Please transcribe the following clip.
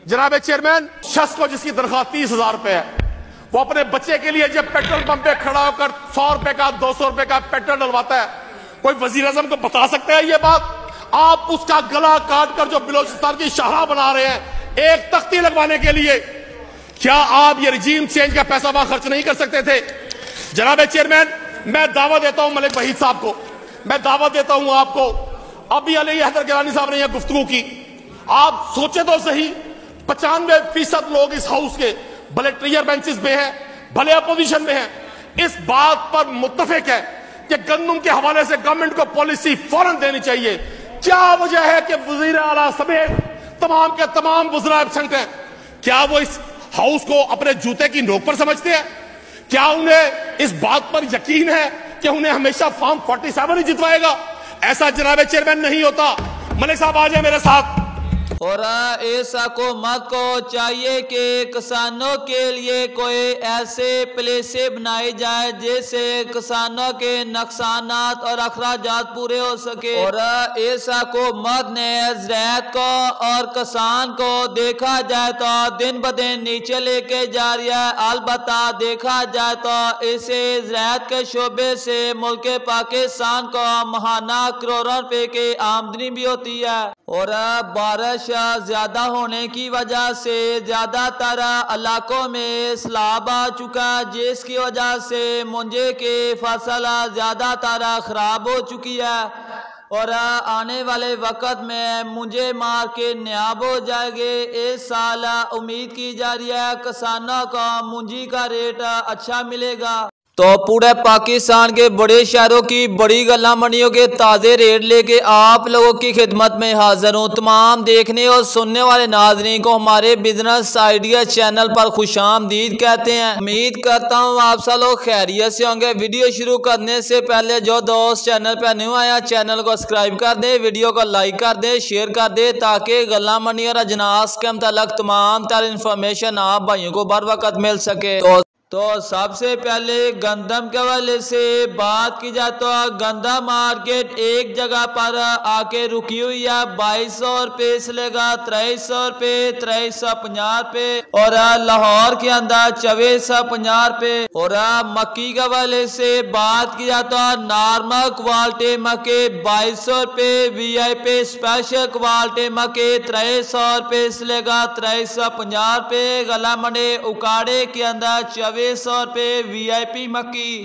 जनाब चेयरमैन, शख्स को जिसकी तनख्वाह 30,000 रुपए है, वो अपने बच्चे के लिए जब पेट्रोल पंप पे खड़ा होकर 100 रुपए का 200 रुपए का पेट्रोल डलवाता है, कोई वजीर आजम को बता सकते हैं ये बात? आप उसका गला काट कर जो बलोचिस्तान की शाहराह बना रहे हैं एक तख्ती लगवाने के लिए, क्या आप ये रजीम चेंज का पैसा वहां खर्च नहीं कर सकते थे? जनाब चेयरमैन, मैं दावा देता हूं मलिक वहीद साहब को, मैं दावा देता हूं आपको, अभी अली हैदर गिलानी साहब ने यह गुफ्तगू की, आप सोचे तो सही 95% लोग इस हाउस के भले ट्रियर बेंचेस पे हैं, भले अपोजिशन में हैं, इस बात पर मुत्तफिक है कि गंदम के हवाले से गवर्नमेंट को पॉलिसी फौरन देनी चाहिए। क्या वजह है कि वजीर आला समेत तमाम के तमाम वज़रा एब्सेंट हैं? क्या वो इस हाउस को अपने जूते की नोक पर समझते हैं? क्या उन्हें इस बात पर यकीन है कि उन्हें हमेशा फॉर्म 47 ही जितवाएगा? ऐसा जनाब चेयरमैन नहीं होता। मलिक साहब आ जाए मेरे साथ। और ऐसा हुकूमत को चाहिए कि किसानों के लिए कोई ऐसे प्लेसे बनाई जाए जिससे किसानों के नुकसानात और अखराजात पूरे हो सके। और ऐसा हुकूमत ने ज़राअत को और किसान को देखा जाए तो दिन ब दिन नीचे लेके जा रही है। अलबत्ता देखा जाए तो इसे ज़राअत के शोबे से मुल्क पाकिस्तान को महाना करोड़ों रुपए की आमदनी भी होती है। और बारिश ज्यादा होने की वजह से ज्यादातर इलाकों में सैलाब आ चुका, जिसकी वजह से मुंजे की फसल ज्यादातर खराब हो चुकी है और आने वाले वक्त में मुंजे मार के नायाब हो जाएंगे। इस साल उम्मीद की जा रही है किसानों को मुंजी का रेट अच्छा मिलेगा। तो पूरे पाकिस्तान के बड़े शहरों की बड़ी गल्ला मंडियों के ताज़े रेट लेके आप लोगों की खिदमत में हाजिर हूँ। तमाम देखने और सुनने वाले नाजरीन को हमारे बिजनेस आइडिया चैनल पर खुशामदीद कहते हैं। उम्मीद करता हूँ आप सब लोग खैरियत से होंगे। वीडियो शुरू करने से पहले जो दोस्त चैनल पर न्यू आया चैनल को सब्सक्राइब कर दे, वीडियो को लाइक कर दे, शेयर कर दे, ताकि गल्ला मंडी और अजनास के मुताल्लिक तमाम तर इंफॉर्मेशन आप भाइयों को बर वक्त मिल सके। तो सबसे पहले गंदम के हवाले से बात की जाए तो गंदम मार्केट एक जगह पर आके रुकी हुई है। 2200 रुपये से लेगा 2300 रुपये, 2350 रुपये और लाहौर के अंदर 2450 रुपये। और मक्की के हवाले से बात की जाए तो नॉर्मल क्वालिटी मक्के 2200 रुपये, VIP स्पेशल क्वालिटी मक्के 2300 रुपये से लेगा 2350 रुपये। गला मंडी उकाड़े के अंदर 2400 रुपये VIP मक्की।